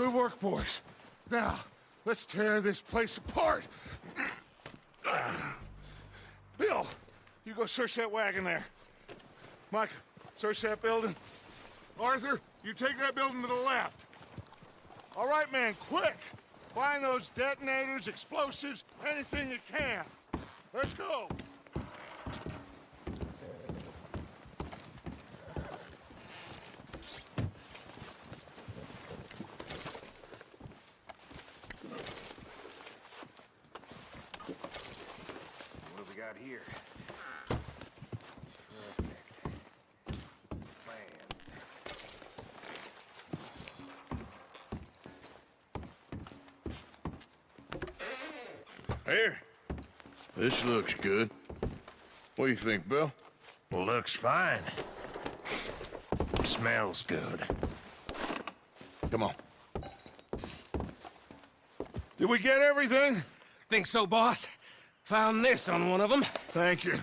Good work, boys. Now, let's tear this place apart. Bill, you go search that wagon there. Mike, search that building. Arthur, you take that building to the left. All right, man, quick. Find those detonators, explosives, anything you can. Let's go. What have we got here? Perfect. Plans. Here. This looks good. What do you think, Bill? Looks fine. Smells good. Come on. Did we get everything? Think so, boss? Found this on one of them. Thank you.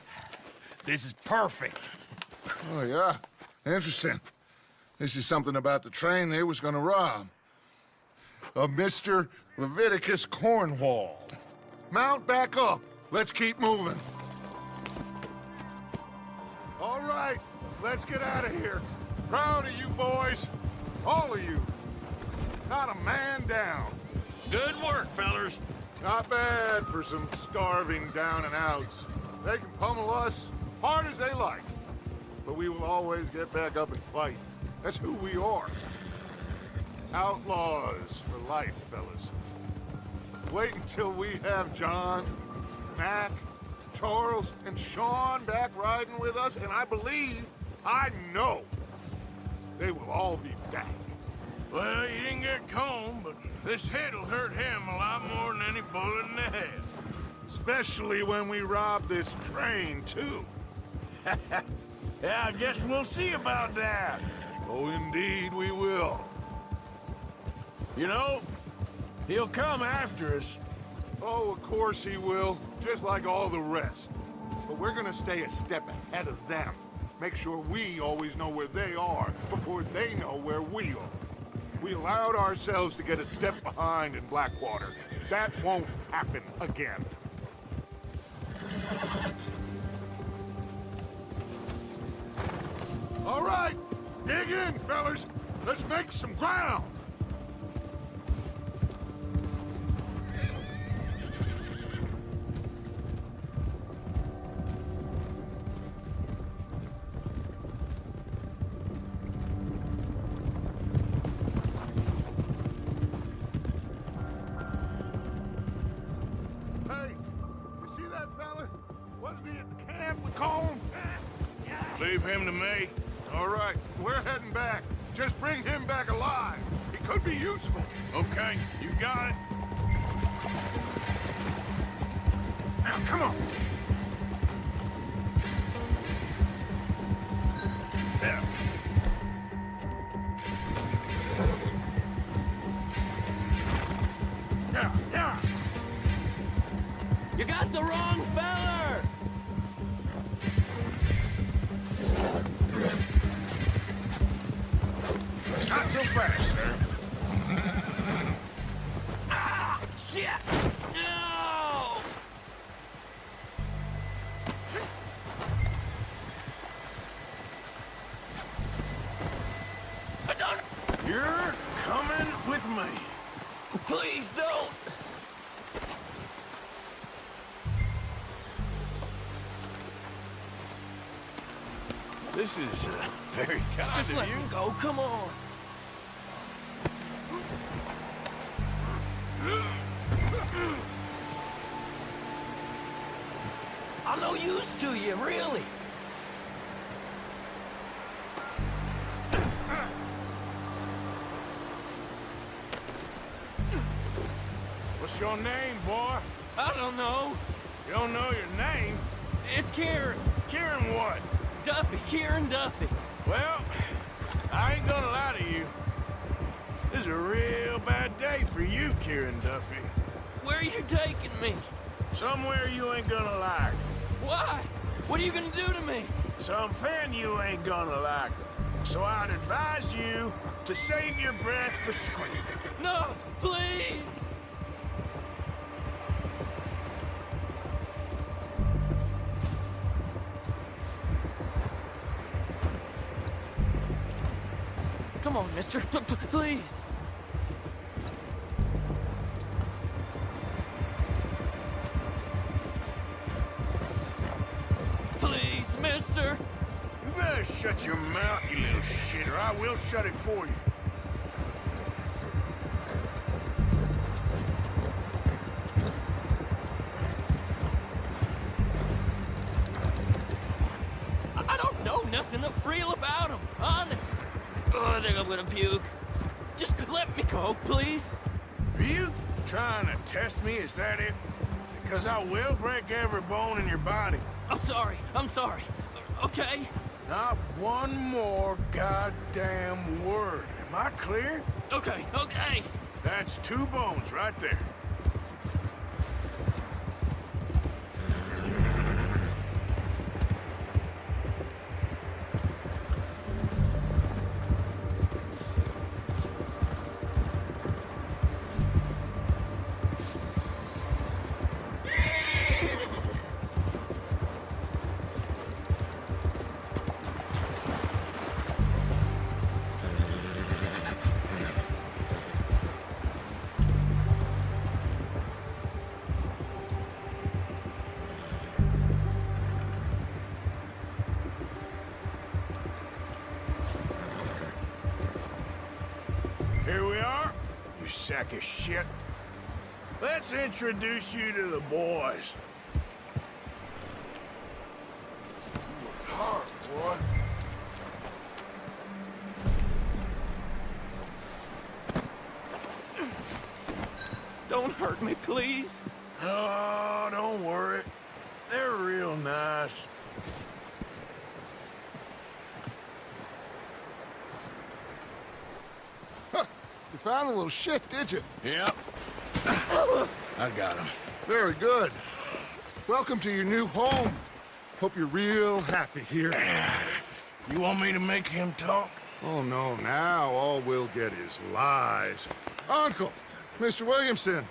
This is perfect. Oh, yeah? Interesting. This is something about the train they was gonna rob. Of Mr. Leviticus Cornwall. Mount back up. Let's keep moving. All right, let's get out of here. Proud of you boys. All of you. Not a man down. Good work, fellers. Not bad for some starving down and outs. They can pummel us hard as they like. But we will always get back up and fight. That's who we are. Outlaws for life, fellas. Wait until we have John, Mac, Charles, and Sean back riding with us, and I know, they will all be back. Well, you didn't get Cone, but this hit'll hurt him a lot more than any bullet in the head. Especially when we rob this train, too. Yeah, I guess we'll see about that. Oh, indeed we will. You know, he'll come after us. Oh, of course he will, just like all the rest. But we're gonna stay a step ahead of them. Make sure we always know where they are before they know where we are. We allowed ourselves to get a step behind in Blackwater. That won't happen again. All right, dig in, fellas. Let's make some ground. Leave him to me. All right, we're heading back. Just bring him back alive. He could be useful. Okay, you got it. Now, come on. There. Yeah. You got the wrong feller! Not so fast, sir. Ah! Shit! No! I don't... You're coming with me. Please don't! This is very kind Just of let you. me go, come on! I'm no use to you, really! What's your name, boy? I don't know. You don't know your name? It's Kieran. Kieran what? Duffy, Kieran Duffy. Well, I ain't gonna lie to you. This is a real bad day for you, Kieran Duffy. Where are you taking me? Somewhere you ain't gonna like. Why? What are you gonna do to me? Something you ain't gonna like. So I'd advise you to save your breath for screaming. No, please! Come on, mister. Please. Please, mister. You better shut your mouth, you little shit, or I will shut it for you. I don't know nothing real about him, honest. Oh, I think I'm gonna puke. Just let me go, please. Are you trying to test me? Is that it? Because I will break every bone in your body. I'm sorry. Okay? Not one more goddamn word. Am I clear? Okay. That's 2 bones right there. Here we are, you sack of shit. Let's introduce you to the boys. You worked hard, boy. Don't hurt me, please. Oh, don't worry. They're real nice. You found a little shit, did you? Yep. I got him. Very good. Welcome to your new home. Hope you're real happy here. You want me to make him talk? Oh, no, now all we'll get is lies. Uncle, Mr. Williamson,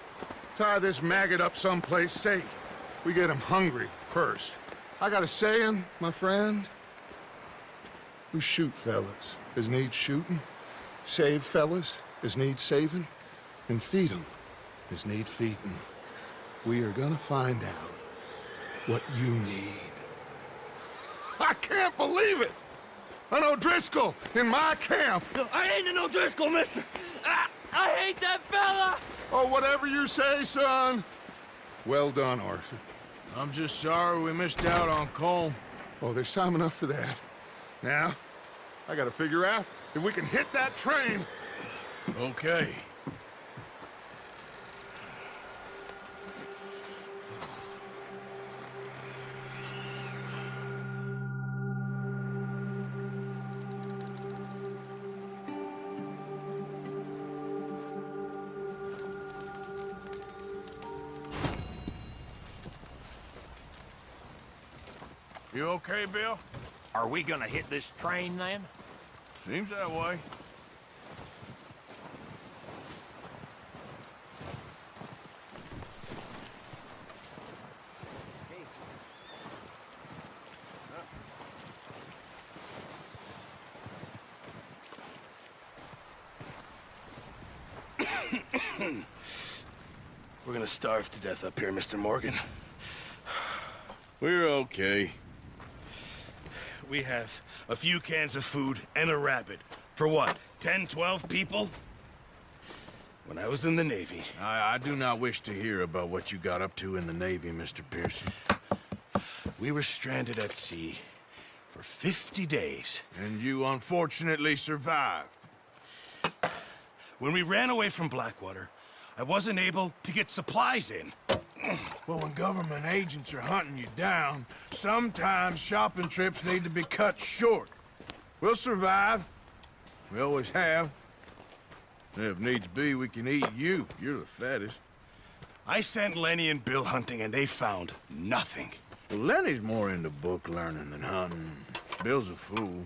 tie this maggot up someplace safe. We get him hungry first. I got a saying, my friend. We shoot fellas as need shooting, save fellas as need saving, and feed 'em as need feeding. We are gonna find out what you need. I can't believe it! An O'Driscoll in my camp! I ain't an O'Driscoll, mister. I hate that fella! Oh, whatever you say, son. Well done, Arthur. I'm just sorry we missed out on Colm. Oh, there's time enough for that. Now, I gotta figure out if we can hit that train. Okay. You okay, Bill? Are we gonna hit this train then? Seems that way. We're gonna starve to death up here, Mr. Morgan. We're okay. We have a few cans of food and a rabbit. For what, 10, 12 people? When I was in the Navy... I do not wish to hear about what you got up to in the Navy, Mr. Pearson. We were stranded at sea for 50 days. And you unfortunately survived. When we ran away from Blackwater, I wasn't able to get supplies in. Well, when government agents are hunting you down, sometimes shopping trips need to be cut short. We'll survive. We always have. If needs be, we can eat you. You're the fattest. I sent Lenny and Bill hunting, and they found nothing. Well, Lenny's more into book learning than hunting. Bill's a fool.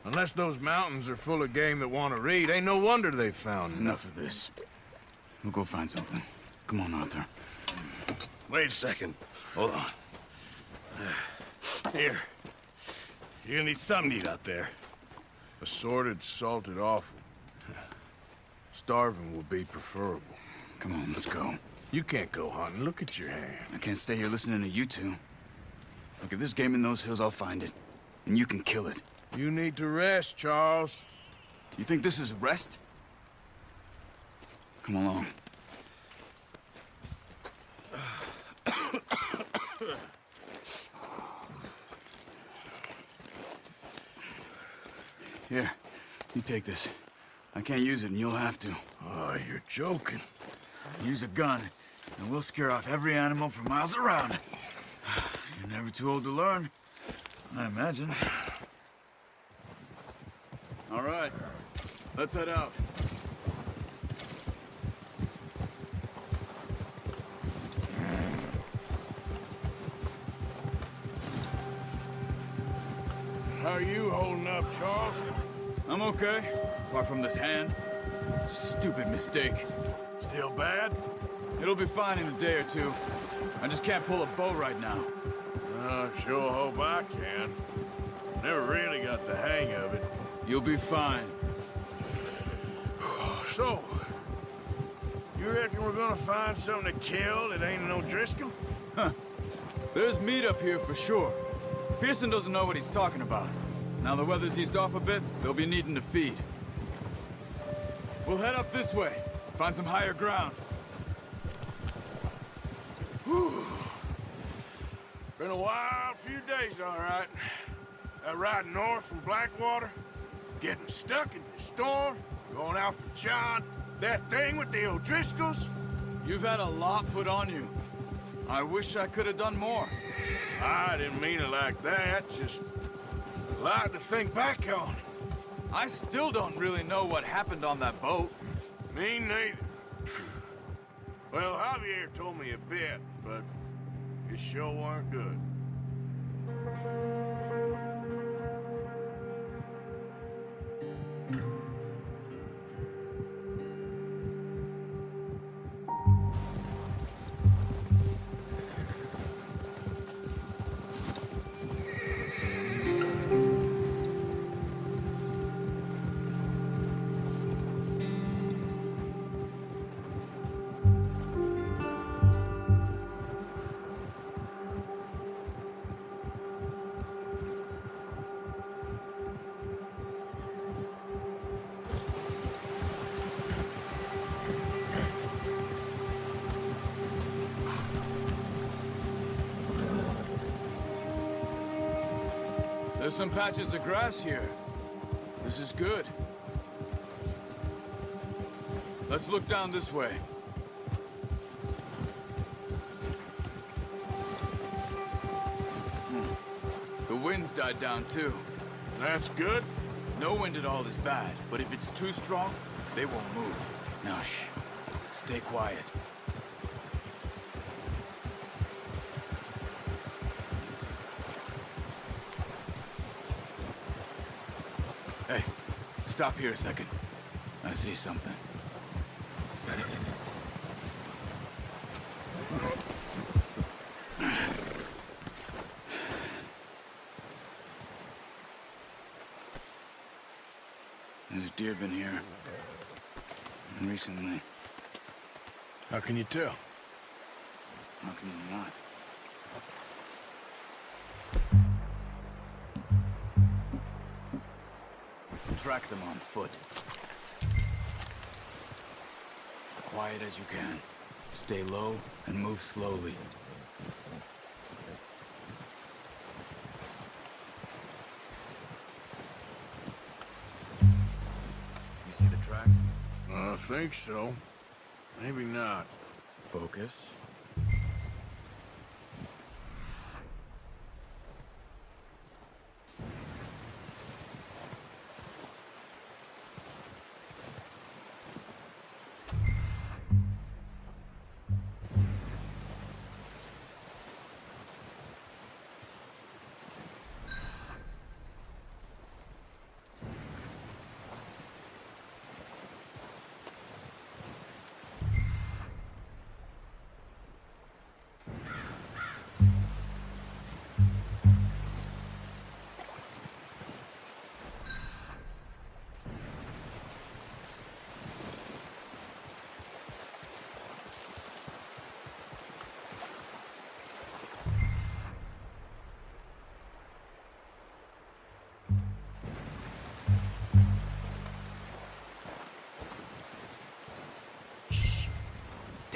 Unless those mountains are full of game that want to read, ain't no wonder they found Enough of this. We'll go find something. Come on, Arthur. Wait a second. Hold on. Here. You're gonna need something to eat out there. Assorted, salted offal. Starving will be preferable. Come on, let's go. You can't go hunting. Look at your hand. I can't stay here listening to you two. Look, if there's game in those hills, I'll find it. And you can kill it. You need to rest, Charles. You think this is rest? Come along. Here, you take this. I can't use it, and you'll have to. Oh, you're joking. Use a gun, and we'll scare off every animal for miles around. You're never too old to learn, I imagine. All right, let's head out. How are you holding up, Charles? I'm okay, apart from this hand. Stupid mistake. Still bad? It'll be fine in a day or two. I just can't pull a bow right now. Sure hope I can. Never really got the hang of it. You'll be fine. So, you reckon we're gonna find something to kill that ain't no Driscoll? There's meat up here for sure. Pearson doesn't know what he's talking about. Now the weather's eased off a bit, they'll be needing to feed. We'll head up this way, find some higher ground. Been a wild few days, all right. That ride north from Blackwater, getting stuck in the storm, going out for John, that thing with the O'Driscolls. You've had a lot put on you. I wish I could have done more. I didn't mean it like that, just a lot to think back on. I still don't really know what happened on that boat. Me neither. Well, Javier told me a bit, but it sure weren't good. There's some patches of grass here. This is good. Let's look down this way. The wind's died down too. That's good. No wind at all is bad, but if it's too strong, they won't move. Now shh. Stay quiet. Hey, stop here a second. I see something. There's deer been here. Recently. How can you tell? How can you not? Track them on foot. Quiet as you can. Stay low and move slowly. You see the tracks? I think so. Maybe not. Focus.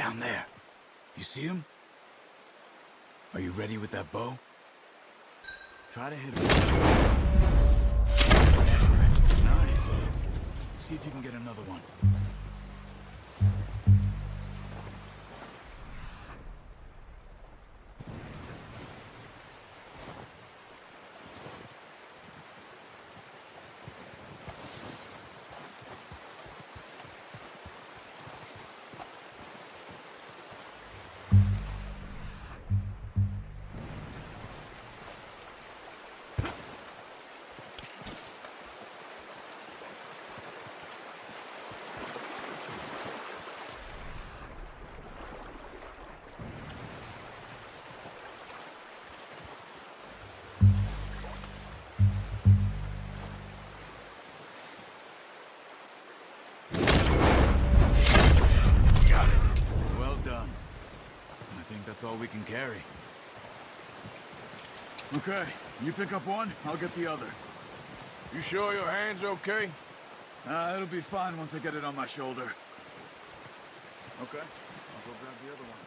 Down there. You see him? Are you ready with that bow? Try to hit him. Excellent. Nice. See if you can get another one. That's all we can carry. Okay, you pick up one, I'll get the other. You sure your hand's okay? It'll be fine once I get it on my shoulder. Okay, I'll go grab the other one.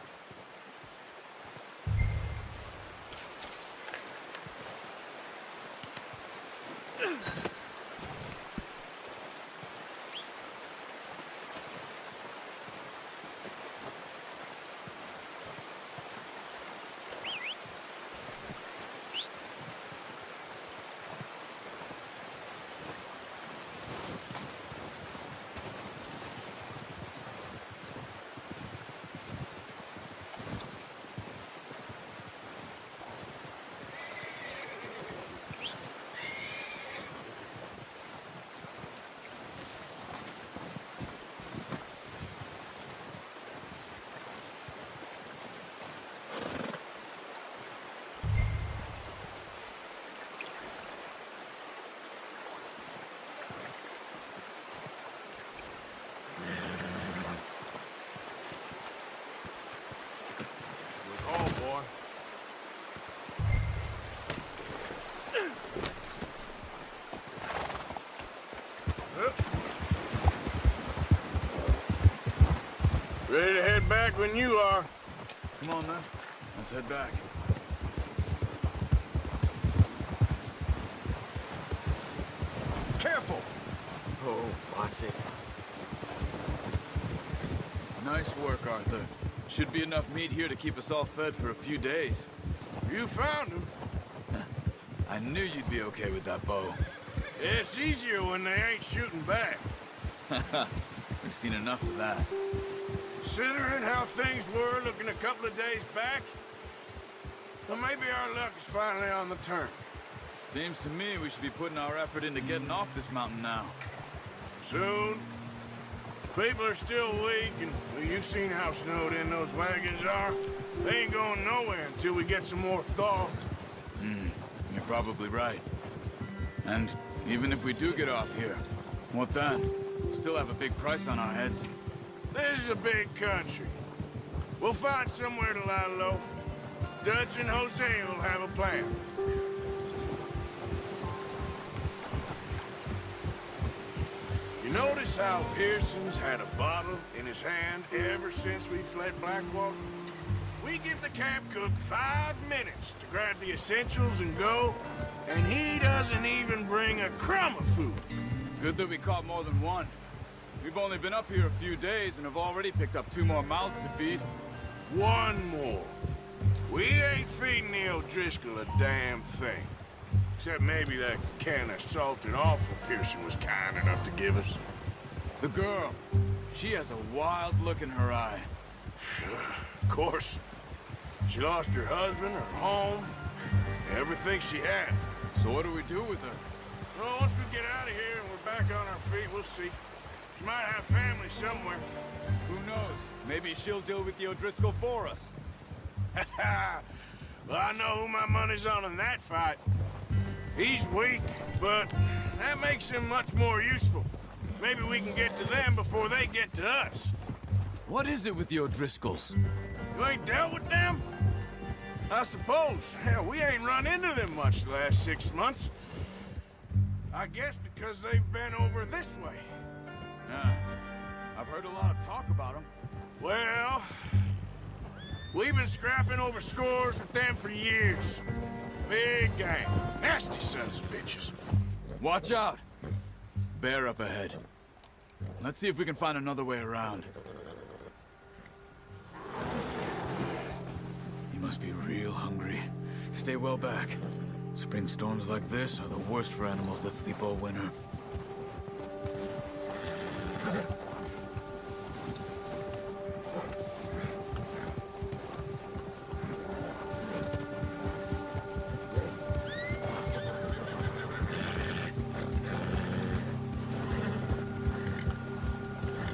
Ready to head back when you are. Come on, then. Let's head back. Careful! Oh, watch it. Nice work, Arthur. Should be enough meat here to keep us all fed for a few days. You found him. I knew you'd be okay with that bow. It's easier when they ain't shooting back. We've seen enough of that. Considering how things were looking a couple of days back, well, maybe our luck is finally on the turn. Seems to me we should be putting our effort into getting off this mountain now. Soon. People are still weak, and well, you've seen how snowed in those wagons are. They ain't going nowhere until we get some more thaw. You're probably right. And even if we do get off here, what then? We'll still have a big price on our heads. This is a big country. We'll find somewhere to lie low. Dutch and Jose will have a plan. You notice how Pearson's had a bottle in his hand ever since we fled Blackwater? We give the camp cook 5 minutes to grab the essentials and go, and he doesn't even bring a crumb of food. Good that we caught more than one. We've only been up here a few days and have already picked up 2 more mouths to feed. 1 more. We ain't feeding the O'Driscoll a damn thing. Except maybe that can of salted offal Pearson was kind enough to give us. The girl, she has a wild look in her eye. Of course. She lost her husband, her home, everything she had. So what do we do with her? Well, once we get out of here and we're back on our feet, we'll see. She might have family somewhere. Who knows? Maybe she'll deal with the O'Driscoll for us. Well, I know who my money's on in that fight. He's weak, but that makes him much more useful. Maybe we can get to them before they get to us. What is it with the O'Driscolls? You ain't dealt with them? I suppose. Hell, we ain't run into them much the last 6 months. I guess because they've been over this way. Yeah, I've heard a lot of talk about them. Well, we've been scrapping over scores with them for years. Big gang. Nasty sons of bitches. Watch out! Bear up ahead. Let's see if we can find another way around. You must be real hungry. Stay well back. Spring storms like this are the worst for animals that sleep all winter.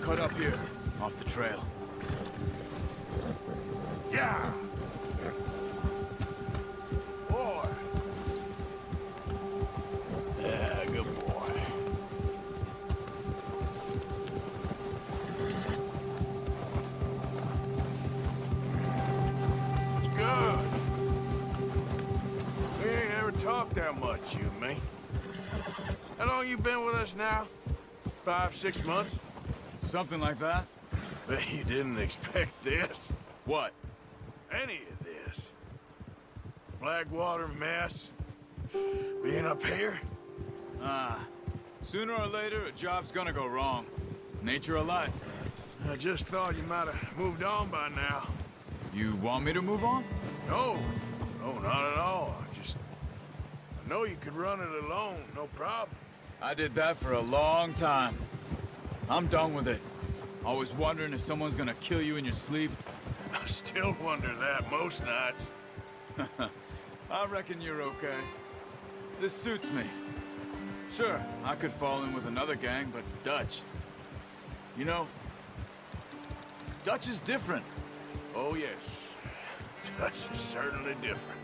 Cut up here, off the trail. Yeah. Boy. Yeah, good boy. It's good. We ain't ever talked that much, you and me. How long you been with us now? 5, 6 months? Something like that? Bet you didn't expect this. What? Any of this. Blackwater mess. Being up here. Sooner or later, a job's gonna go wrong. Nature of life. I just thought you might have moved on by now. You want me to move on? No, not at all. I know you could run it alone, no problem. I did that for a long time. I'm done with it. Always wondering if someone's gonna kill you in your sleep. I still wonder that most nights. I reckon you're okay. This suits me. Sure, I could fall in with another gang, but Dutch... You know, Dutch is different. Oh, yes. Dutch is certainly different.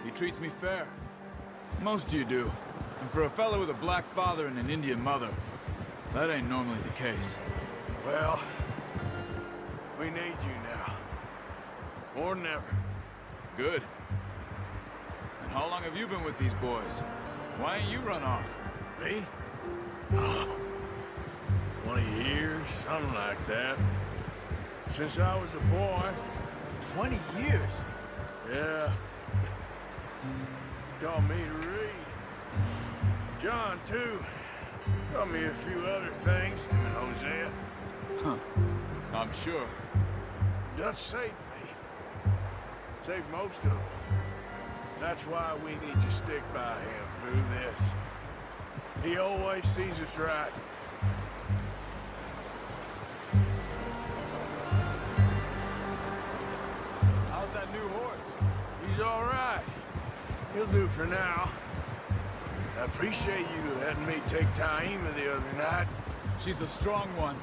He treats me fair. Most of you do. And for a fella with a black father and an Indian mother, that ain't normally the case. Well, we need you now. More than ever. Good. And how long have you been with these boys? Why ain't you run off? Me? Oh, 20 years, something like that. Since I was a boy. 20 years? Yeah. Taught me to read. John, too. Taught me a few other things, him and Hosea. Huh. I'm sure. Dutch saved me. Saved most of us. That's why we need to stick by him through this. He always sees us right. How's that new horse? He's all right. He'll do for now. I appreciate you letting me take Taima the other night. She's a strong one.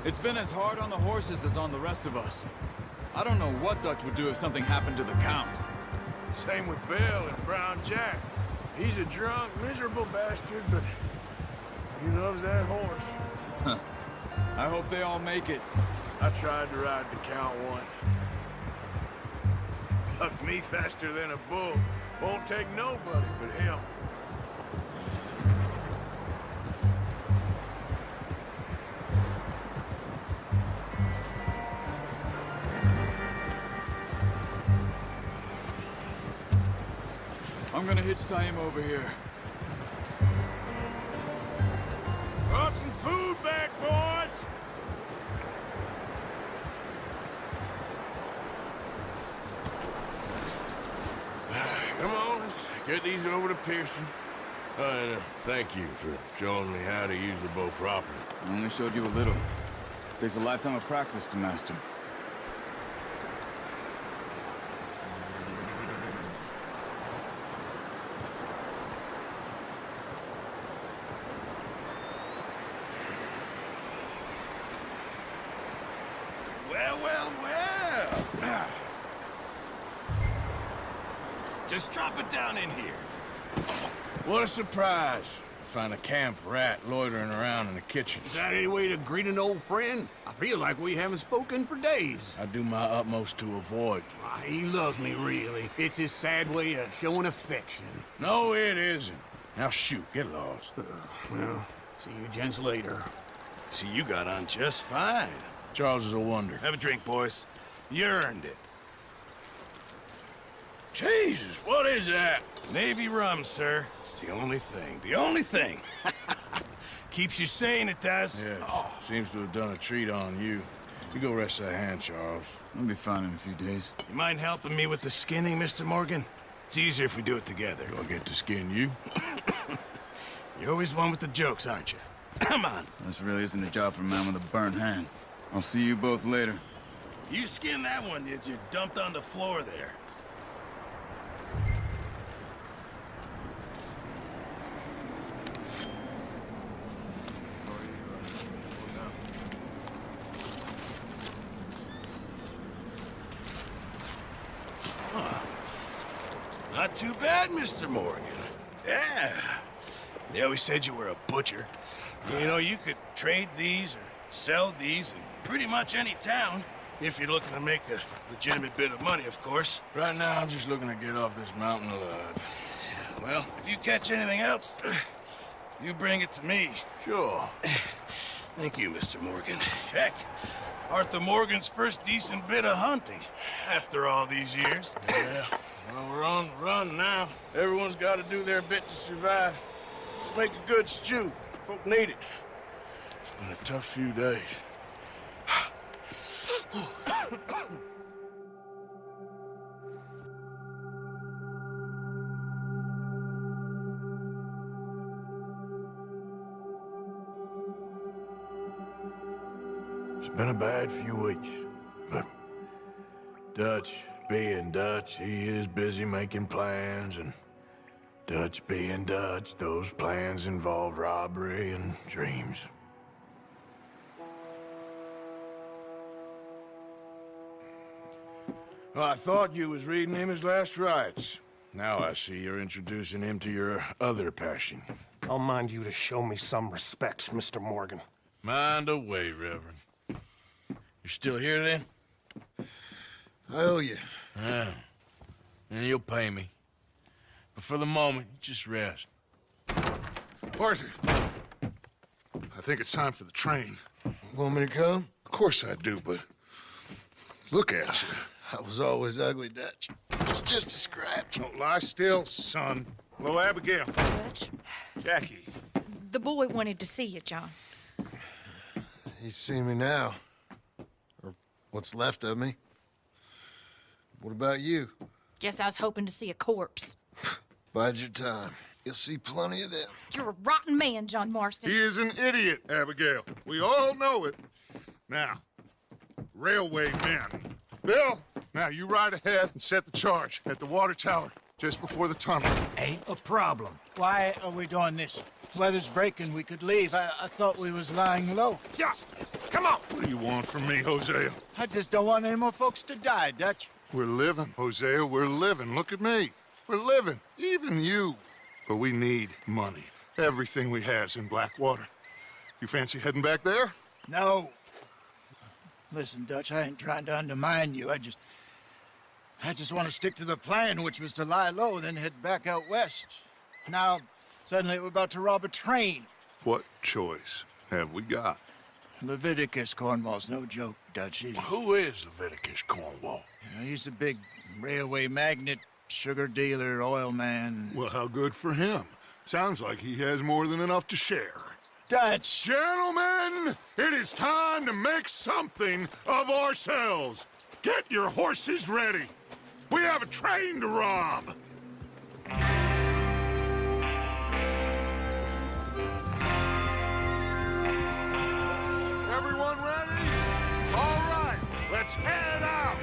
It's been as hard on the horses as on the rest of us. I don't know what Dutch would do if something happened to the Count. Same with Bill and Brown Jack. He's a drunk, miserable bastard, but he loves that horse. Huh. I hope they all make it. I tried to ride the Count once. Hucked me faster than a bull. Won't take nobody but him. I'm gonna hitch Taima over here. Brought some food back, boys! Come on, let's get these over to Pearson. And thank you for showing me how to use the bow properly. I only showed you a little. Takes a lifetime of practice to master. Well. Just drop it down in here. What a surprise. Find a camp rat loitering around in the kitchen. Is that any way to greet an old friend? I feel like we haven't spoken for days. I do my utmost to avoid you. He loves me, really. It's his sad way of showing affection. No, it isn't. Now shoot, get lost. Well, see you gents later. See, you got on just fine. Charles is a wonder. Have a drink, boys. You earned it. Jesus, what is that? Navy rum, sir. It's the only thing. The only thing. Keeps you sane, it does. Yes, seems to have done a treat on you. You go rest that hand, Charles. I'll be fine in a few days. You mind helping me with the skinning, Mr. Morgan? It's easier if we do it together. Do I get to skin you? You're always one with the jokes, aren't you? Come on. This really isn't a job for a man with a burnt hand. I'll see you both later. You skin that one you dumped on the floor there. Not too bad, Mr. Morgan. Yeah. They always said you were a butcher. You know, you could trade these or sell these in pretty much any town. If you're looking to make a legitimate bit of money, of course. Right now, I'm just looking to get off this mountain alive. Well, if you catch anything else, you bring it to me. Sure. Thank you, Mr. Morgan. Heck, Arthur Morgan's first decent bit of hunting after all these years. Yeah. Well, we're on the run now. Everyone's got to do their bit to survive. Just make a good stew. Folk need it. It's been a tough few days. It's been a bad few weeks, but Dutch being Dutch, he is busy making plans, and Dutch being Dutch, those plans involve robbery and dreams. Well, I thought you was reading him his last rites. Now I see you're introducing him to your other passion. I'll mind you to show me some respect, Mr. Morgan. Mind away, Reverend. You're still here, then? I owe you. Yeah. And you'll pay me. But for the moment, just rest. Arthur, I think it's time for the train. Want me to come? Of course I do, but look at you. I was always ugly, Dutch. It's just a scratch. Don't lie still, son. Hello, Abigail. Dutch, Jackie. the boy wanted to see you, John. You see me now. Or what's left of me. What about you? Guess I was hoping to see a corpse. Bide your time. You'll see plenty of them. You're a rotten man, John Marston. He is an idiot, Abigail. We all know it. Now, railway men. Bill, now you ride ahead and set the charge at the water tower just before the tunnel. Ain't a problem. Why are we doing this? Weather's breaking. We could leave. I thought we was lying low. Yeah, come on. What do you want from me, Hosea? I just don't want any more folks to die, Dutch. We're living, Hosea. We're living. Look at me. We're living. Even you. But we need money. Everything we has in Blackwater. You fancy heading back there? No. Listen, Dutch, I ain't trying to undermine you. I just want to stick to the plan, which was to lie low, then head back out west. Now, suddenly we're about to rob a train. What choice have we got? Leviticus Cornwall's no joke, Dutch. Who is Leviticus Cornwall? He's a big railway magnate, sugar dealer, oil man. Well, how good for him. Sounds like he has more than enough to share. Dutch! Gentlemen, it is time to make something of ourselves. Get your horses ready. We have a train to rob. Everyone ready? All right, let's head out.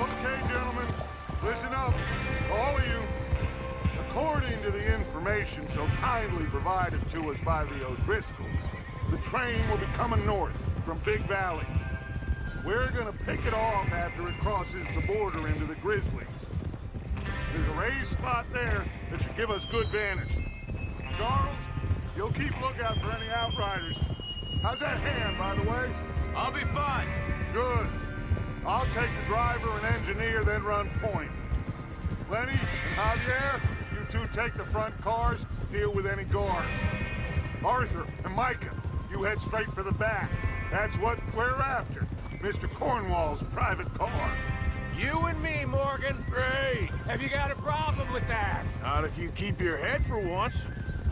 Okay, gentlemen, listen up, all of you. According to the information so kindly provided to us by the O'Driscolls, the train will be coming north from Big Valley. We're gonna pick it off after it crosses the border into the Grizzlies. There's a raised spot there that should give us good vantage. Charles, you'll keep lookout for any outriders. How's that hand, by the way? I'll be fine. Good. I'll take the driver and engineer, then run point. Lenny and Javier, you two take the front cars, deal with any guards. Arthur and Micah, you head straight for the back. That's what we're after. Mr. Cornwall's private car. You and me, Morgan. Great. Have you got a problem with that? Not if you keep your head for once.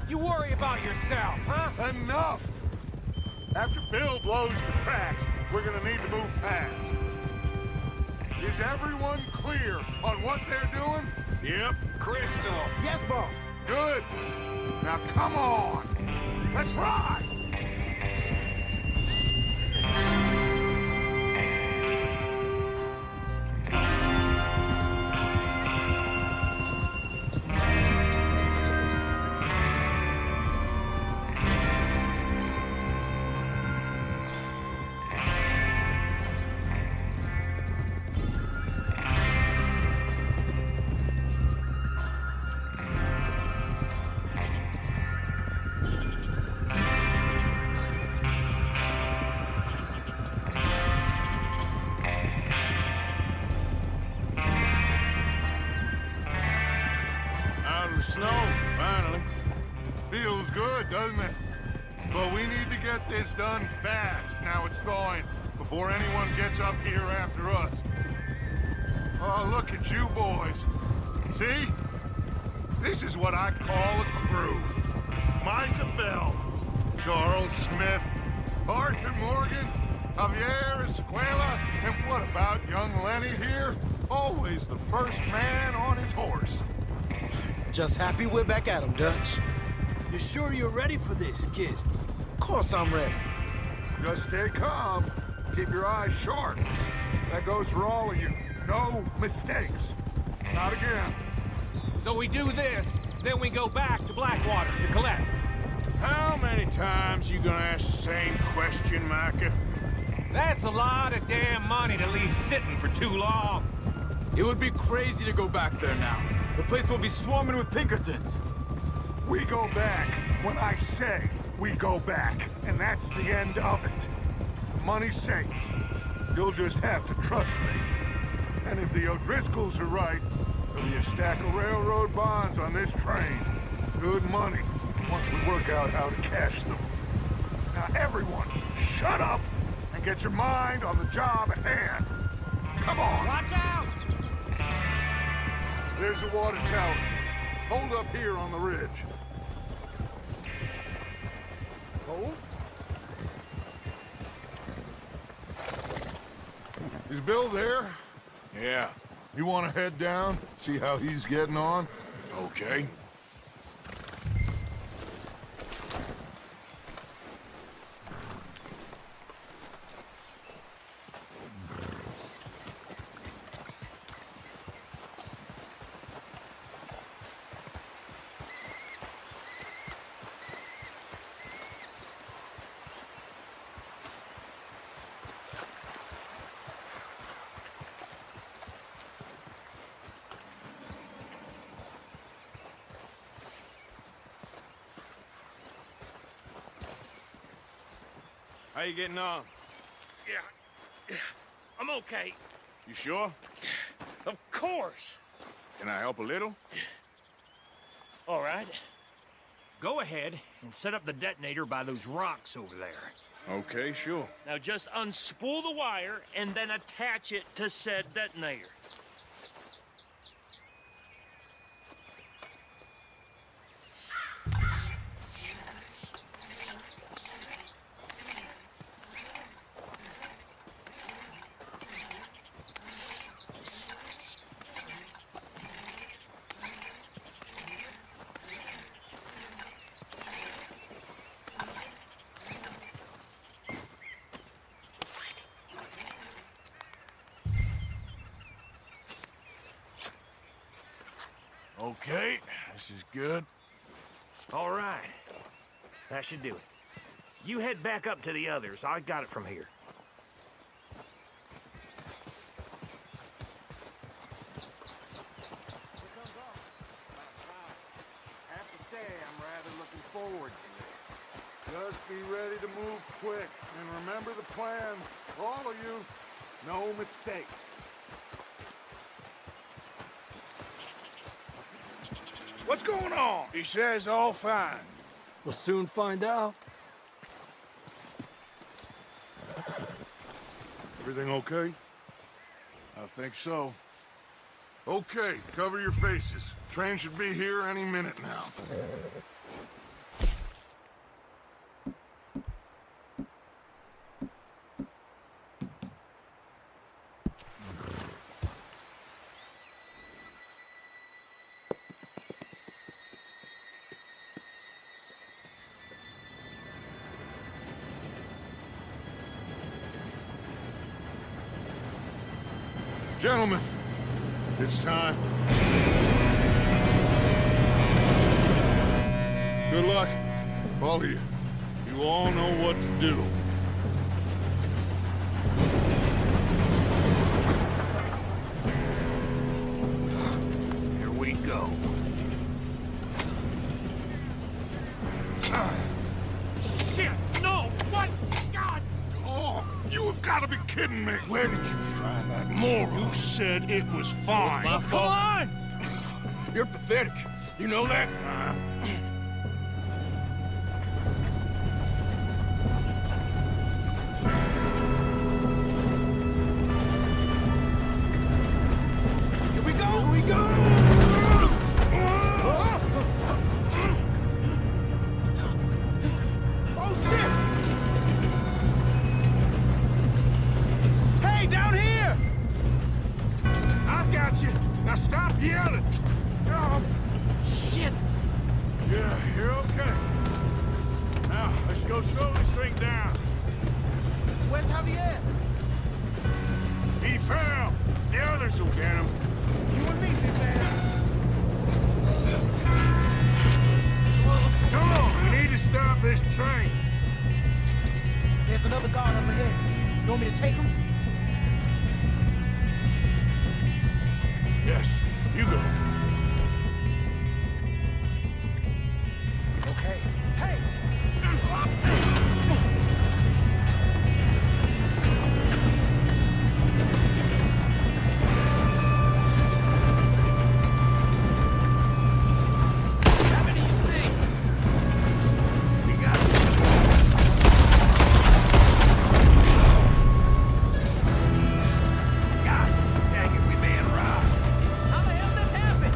You worry about yourself, huh? Enough! After Bill blows the tracks, we're gonna need to move fast. Is everyone clear on what they're doing? Yep. Crystal. Yes, boss. Good. Now come on. Let's ride! Snow, finally. Feels good, doesn't it? But we need to get this done fast, now it's thawing, before anyone gets up here after us. Oh, look at you boys. See? This is what I call a crew. Micah Bell, Charles Smith, Arthur Morgan, Javier Escuela, and what about young Lenny here? Always the first man on his horse. Just happy we're back at 'em, Dutch. You sure you're ready for this, kid? Of course I'm ready. Just stay calm. Keep your eyes sharp. That goes for all of you. No mistakes. Not again. So we do this, then we go back to Blackwater to collect. How many times you gonna ask the same question, Micah? That's a lot of damn money to leave sitting for too long. It would be crazy to go back there now. The place will be swarming with Pinkertons. We go back when I say we go back, and that's the end of it. Money's safe. You'll just have to trust me. And if the O'Driscolls are right, there'll be a stack of railroad bonds on this train. Good money, once we work out how to cash them. Now everyone, shut up and get your mind on the job at hand. Come on. Watch out! There's the water tower. Hold up here on the ridge. Hold. Is Bill there? Yeah. You want to head down, see how he's getting on? Okay. How you getting on? Yeah, I'm okay. You sure? Of course. Can I help a little? All right. Go ahead and set up the detonator by those rocks over there. Okay, sure. Now just unspool the wire and then attach it to said detonator. Okay, this is good. All right. That should do it. You head back up to the others. I got it from here. I have to say, I'm rather looking forward to it. Just be ready to move quick, and remember the plan. All of you, no mistakes. What's going on? He says all fine. We'll soon find out. Everything okay? I think so. Okay, cover your faces. Train should be here any minute now. Gentlemen, it's time. Good luck. All of you. You all know what to do. Here we go. Shit! No! What? God! Oh, you have got to be kidding me. Where did you find that moron? You said it was fine. My fault. Come on! You're pathetic. You know that? Here we go! Here we go! Oh, shit! Hey, down here! I've got you. Now stop yelling. Oh, shit! Yeah, you're okay. Now, let's go slowly shrink down. Where's Javier? He fell. The others will get him. You and me, big man. Come on, we need to stop this train. There's another guard up ahead. You want me to take him? Yes, you go. Okay. Hey! How the hell this happened?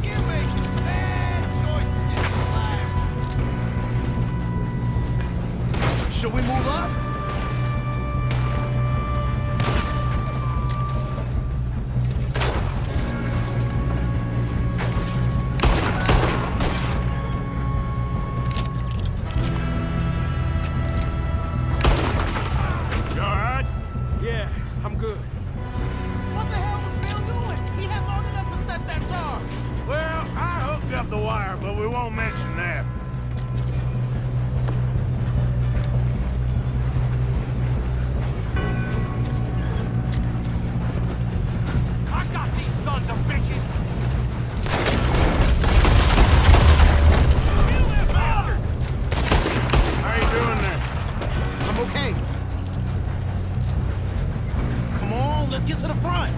You make some bad choices in your life. Should we move up? You all right? Yeah, I'm good. What the hell was Bill doing? He had long enough to set that charge. Well, I hooked up the wire, but we won't mention that. I got these sons of bitches! You little bastard! How you doing there? I'm okay. Come on, let's get to the front.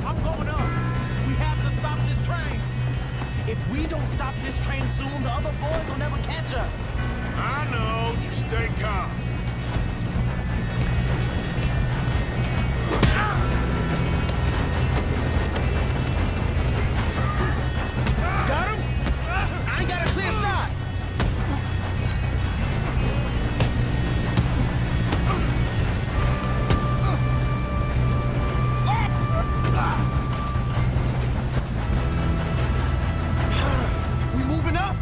I'm going up. We have to stop this train. If we don't stop this train soon, the other boys will never catch us. I know, just stay calm. Got him? I ain't got a clear shot. We moving up?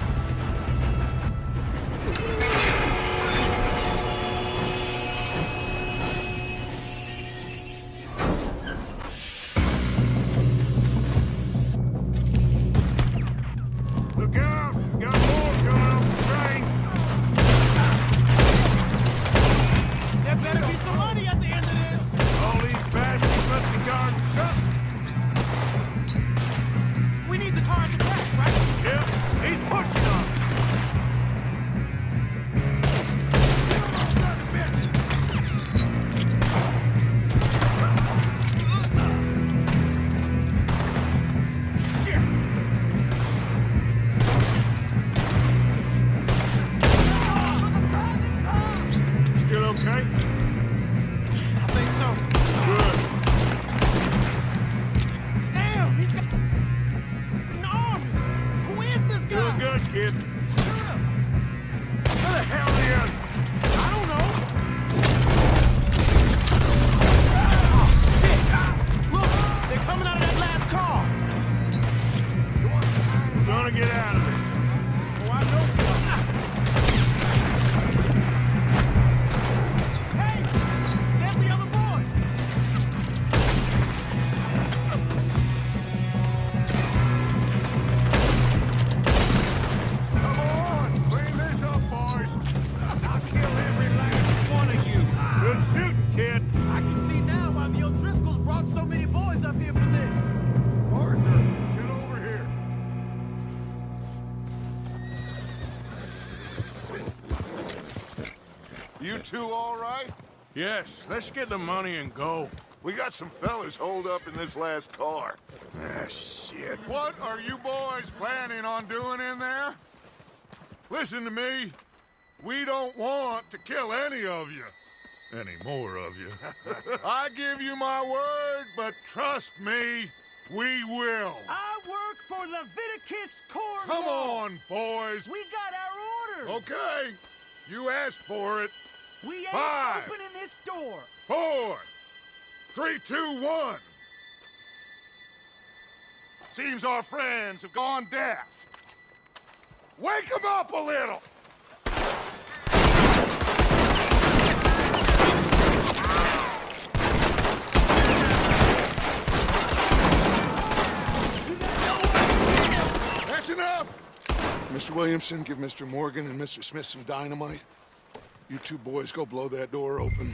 okay? I think so. Good. Damn, he's got an army. Who is this guy? Doing good, kid. Where the hell are you? I don't know. Look, they're coming out of that last car. We're gonna get out of this. Oh, I know we are. Hey, there's the other boy. Come on, clean this up, boys. I'll kill every last one of you. Good shooting, kid. I can see now why the O'Driscolls brought so many boys up here for this. Arthur, get over here. You two all right? Yes, let's get the money and go. We got some fellas holed up in this last car. Ah, shit. What are you boys planning on doing in there? Listen to me. We don't want to kill any of you. Any more of you. I give you my word, but trust me, we will. I work for Leviticus Corps. Come on, boys. We got our orders. Okay. You asked for it. We ain't 5, opening this door. 4, 3, 2, 1. Seems our friends have gone deaf. Wake them up a little. That's enough. Mr. Williamson, give Mr. Morgan and Mr. Smith some dynamite. You two boys go blow that door open.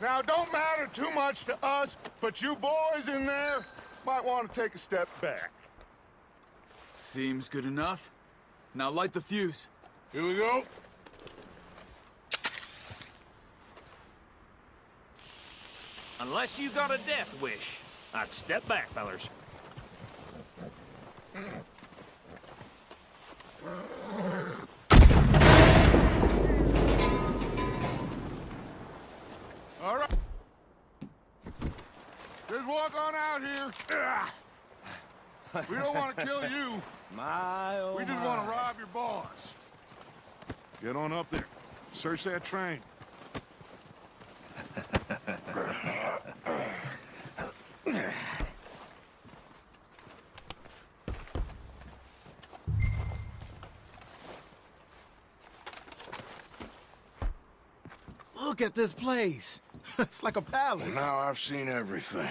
Now, don't matter too much to us, but you boys in there might want to take a step back. Seems good enough. Now light the fuse. Here we go. Unless you got a death wish, I'd step back, fellers. All right. Just walk on out here. We don't want to kill you. My, oh We just want to rob your boss. Get on up there. Search that train. Look at this place. It's like a palace. Now I've seen everything.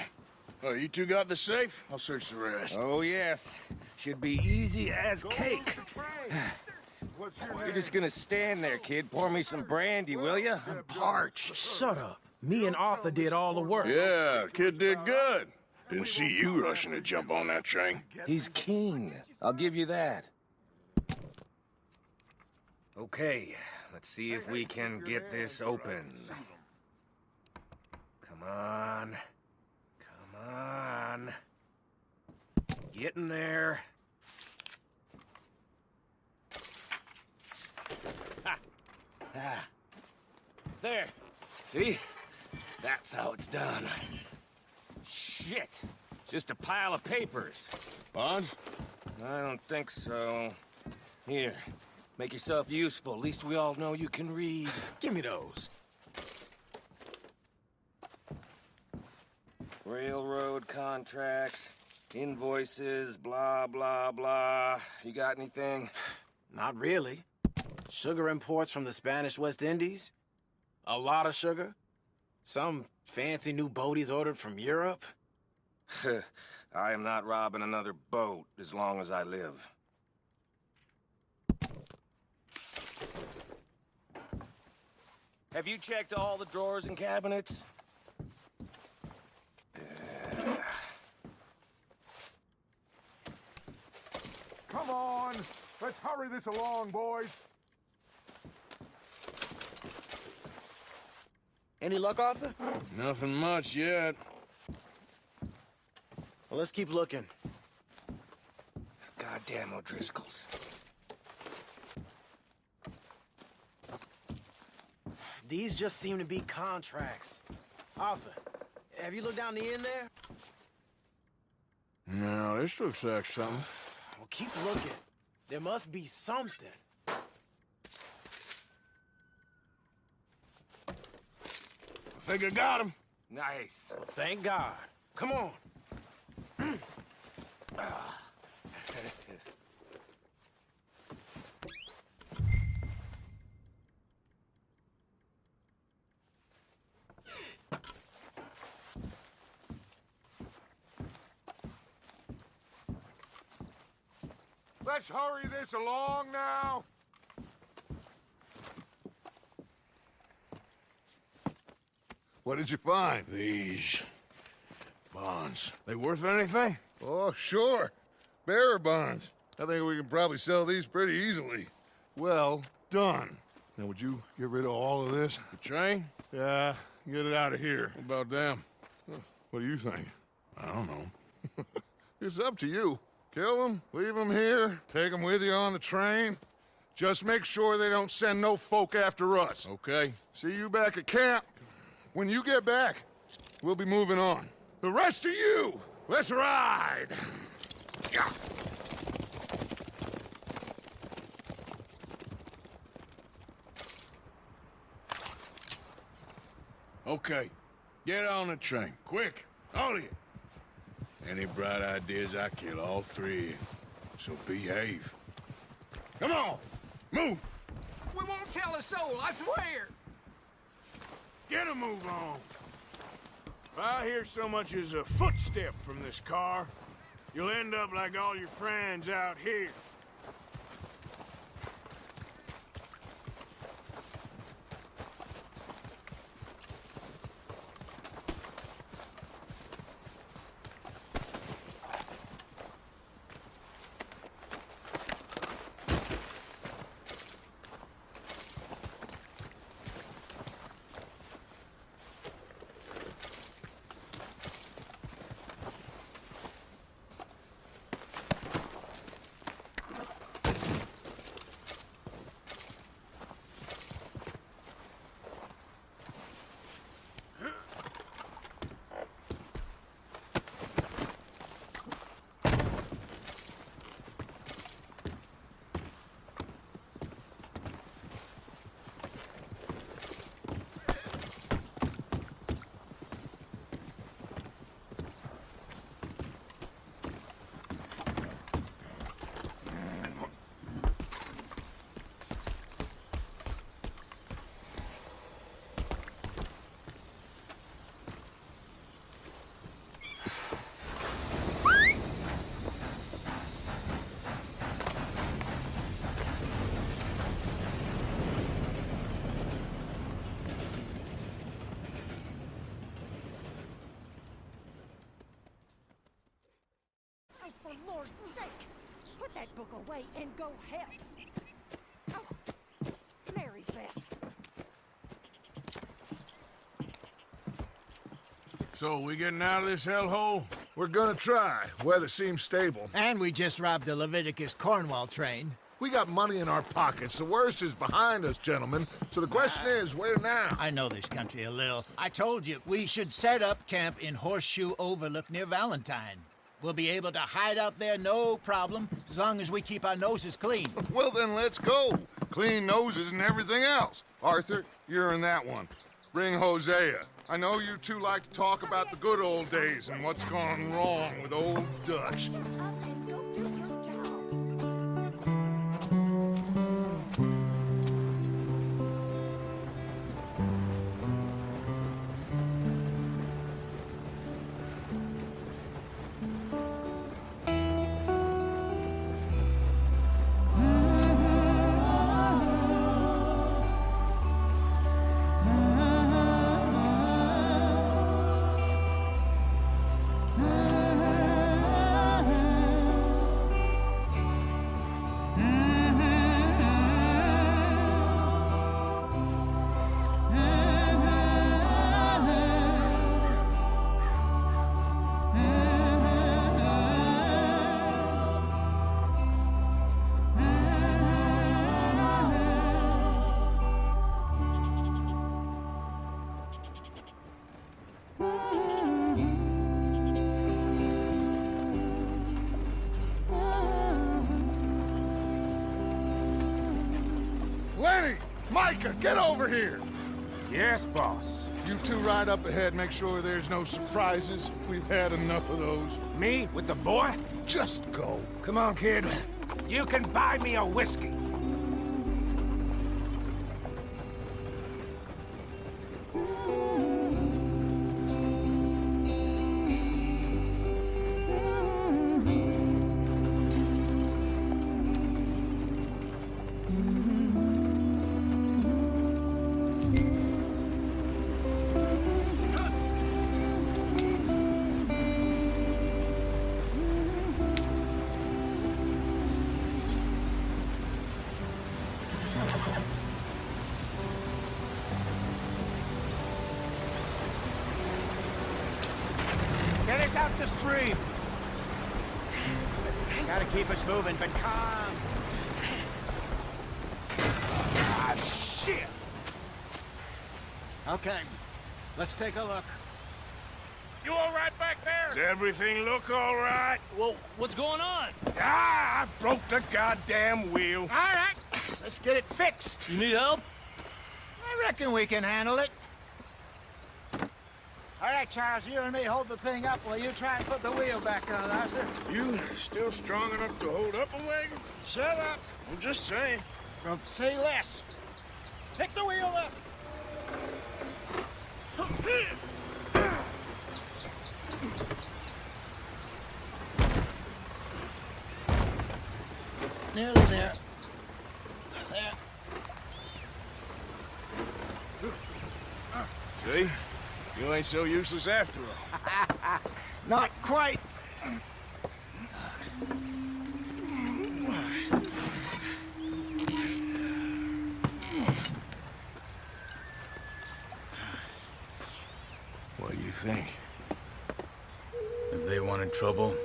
Oh, you two got the safe? I'll search the rest. Oh, yes. Should be easy as cake. What's your You're name? just gonna stand there, kid. Pour me some brandy, will you? I'm parched. Shut up. Me and Arthur did all the work. Yeah, kid did good. Didn't see you rushing to jump on that train. He's keen. I'll give you that. Okay, let's see if we can get this open. Come on. Come on. Get in there. Ha. Ah. There. See? That's how it's done. Shit. Just a pile of papers. Bonds? I don't think so. Here. Make yourself useful. At least we all know you can read. Give me those. Railroad contracts, invoices, blah, blah, blah. You got anything? Not really. Sugar imports from the Spanish West Indies. A lot of sugar. Some fancy new boat he's ordered from Europe. I am not robbing another boat as long as I live. Have you checked all the drawers and cabinets? Come on. Let's hurry this along, boys. Any luck, Arthur? Nothing much yet. Well, let's keep looking. These goddamn O'Driscolls. These just seem to be contracts. Arthur, have you looked down the end there? No, this looks like something. Well, keep looking. There must be something. I think I got him. Nice. Well, thank God. Come on. Let's hurry this along now. What did you find? These bonds. They worth anything? Oh, sure. Bearer bonds. I think we can probably sell these pretty easily. Well done. Now, would you get rid of all of this? The train? Yeah, get it out of here. What about them? What do you think? I don't know. It's up to you. Kill them, leave them here, take them with you on the train. Just make sure they don't send no folk after us. Okay. See you back at camp. When you get back, we'll be moving on. The rest of you, let's ride! Yeah. Okay. Get on the train. Quick. All of you. Any bright ideas, I kill all three. So behave. Come on! Move! We won't tell a soul, I swear! Get a move on! If I hear so much as a footstep from this car, you'll end up like all your friends out here. For Lord's sake, put that book away and go help. Oh, Mary Beth. So, we getting out of this hellhole? We're gonna try. Weather seems stable. And we just robbed the Leviticus Cornwall train. We got money in our pockets. The worst is behind us, gentlemen. So the question is, where now? I know this country a little. I told you, we should set up camp in Horseshoe Overlook near Valentine. We'll be able to hide out there, no problem, as long as we keep our noses clean. Well, then let's go. Clean noses and everything else. Arthur, you're in that one. Bring Hosea. I know you two like to talk about the good old days and what's gone wrong with old Dutch. Kenny! Micah, get over here! Yes, boss. You two ride up ahead, make sure there's no surprises. We've had enough of those. Me with the boy? Just go. Come on, kid. You can buy me a whiskey. Get us out the stream. Gotta keep us moving, but calm. Ah, shit! Okay, let's take a look. You all right back there? Does everything look all right? Well, what's going on? Ah, I broke the goddamn wheel. All right, let's get it fixed. You need help? I reckon we can handle it. All right, Charles, you and me hold the thing up while you try and put the wheel back on, Arthur. You still strong enough to hold up a wagon? Shut up. I'm just saying. Well, say less. Pick the wheel up. Nearly there. There. See? You ain't so useless after all. Not quite. What do you think? If they wanted trouble,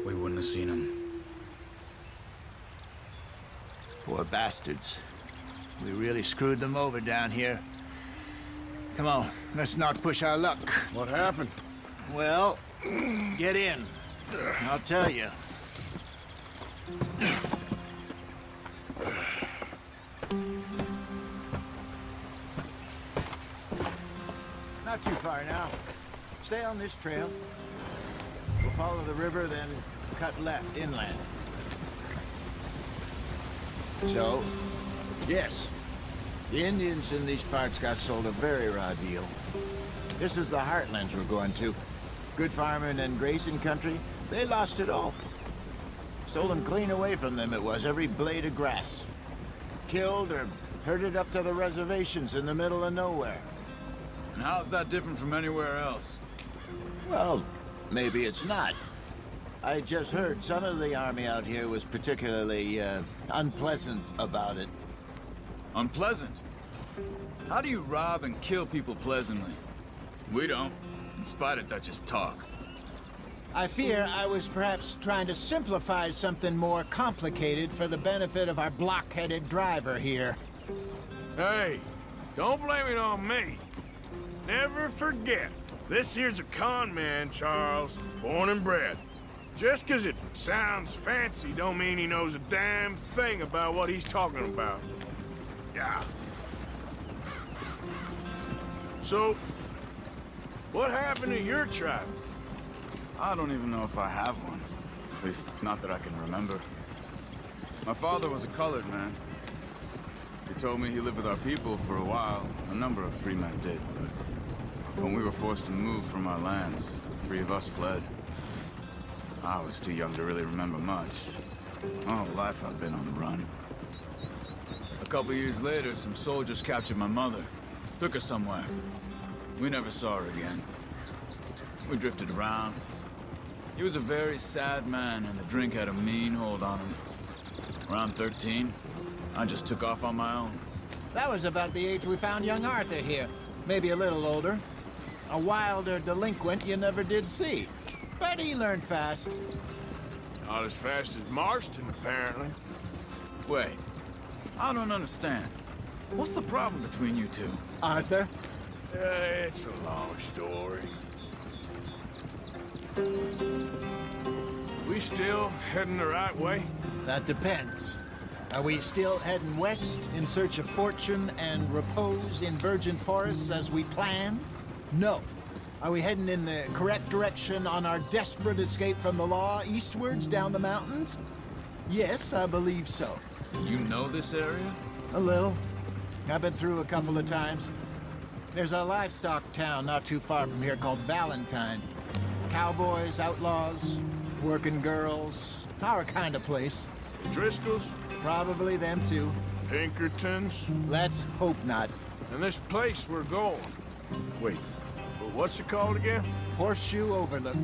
we wouldn't have seen them. Poor bastards. We really screwed them over down here. Come on, let's not push our luck. What happened? Well, get in. I'll tell you. Not too far now. Stay on this trail. We'll follow the river, then cut left inland. So, yes, the Indians in these parts got sold a very raw deal. This is the heartlands we're going to. Good farming and grazing country, they lost it all. Stolen clean away from them it was, every blade of grass. Killed or herded up to the reservations in the middle of nowhere. And how's that different from anywhere else? Well, maybe it's not. I just heard some of the army out here was particularly, unpleasant about it. Unpleasant? How do you rob and kill people pleasantly? We don't, in spite of Dutch's talk. I fear I was perhaps trying to simplify something more complicated for the benefit of our block-headed driver here. Hey, don't blame it on me. Never forget, this here's a con man, Charles, born and bred. Just 'cause it sounds fancy don't mean he knows a damn thing about what he's talking about. Yeah. So, what happened to your tribe? I don't even know if I have one. At least, not that I can remember. My father was a colored man. He told me he lived with our people for a while. A number of free men did, but when we were forced to move from our lands, the three of us fled. I was too young to really remember much. My whole life I've been on the run. A couple years later, some soldiers captured my mother. Took her somewhere. We never saw her again. We drifted around. He was a very sad man, and the drink had a mean hold on him. Around 13, I just took off on my own. That was about the age we found young Arthur here. Maybe a little older. A wilder delinquent you never did see. But he learned fast. Not as fast as Marston, apparently. Wait, I don't understand. What's the problem between you two? Arthur? It's a long story. We still heading the right way? That depends. Are we still heading west in search of fortune and repose in virgin forests as we planned? No. Are we heading in the correct direction on our desperate escape from the law eastwards down the mountains? Yes, I believe so. You know this area? A little. I've been through a couple of times. There's a livestock town not too far from here called Valentine. Cowboys, outlaws, working girls, our kind of place. Driscolls? Probably them too. Pinkertons? Let's hope not. And this place we're going. Wait, but what's it called again? Horseshoe Overlook.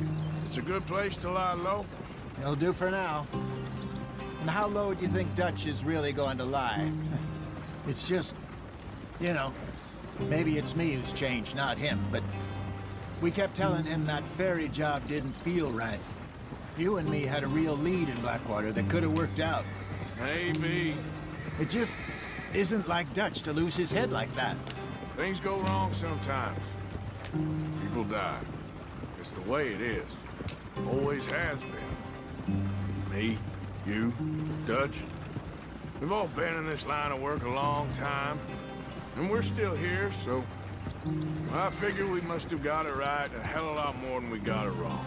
It's a good place to lie low? It'll do for now. And how low do you think Dutch is really going to lie? It's just, you know, maybe it's me who's changed, not him, but we kept telling him that ferry job didn't feel right. You and me had a real lead in Blackwater that could have worked out. Maybe. It just isn't like Dutch to lose his head like that. Things go wrong sometimes. People die. It's the way it is. Always has been. Me, you, Dutch. We've all been in this line of work a long time. And we're still here, so I figure we must have got it right a hell of a lot more than we got it wrong.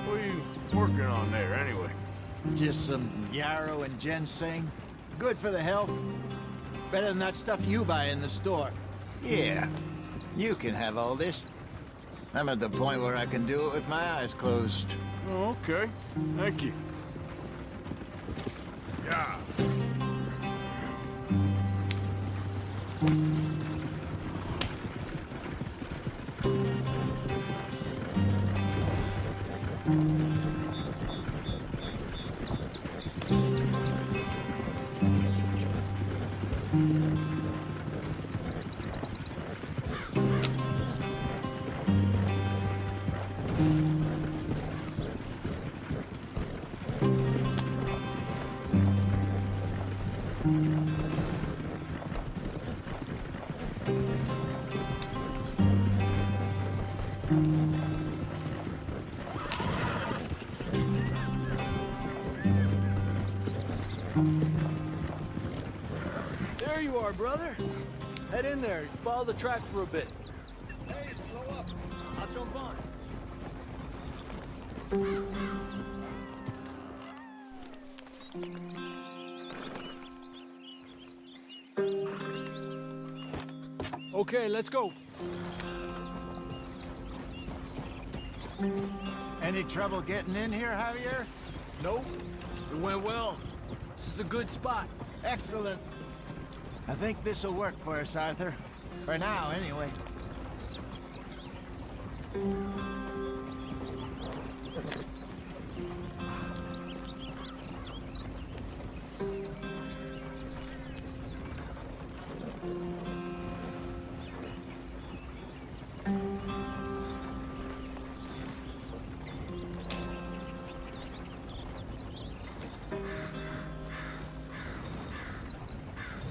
What are you working on there, anyway? Just some yarrow and ginseng. Good for the health. Better than that stuff you buy in the store. Yeah, you can have all this. I'm at the point where I can do it with my eyes closed. Oh, okay. Thank you. Yeah. There you are, brother. Head in there. Follow the track for a bit. Hey, slow up. I'll jump on. Okay, let's go. Any trouble getting in here, Javier? Nope. It went well. This is a good spot. Excellent. I think this'll work for us, Arthur. For now, anyway.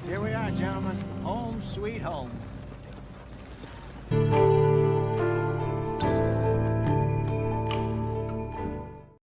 Here we are, gentlemen. Home sweet home.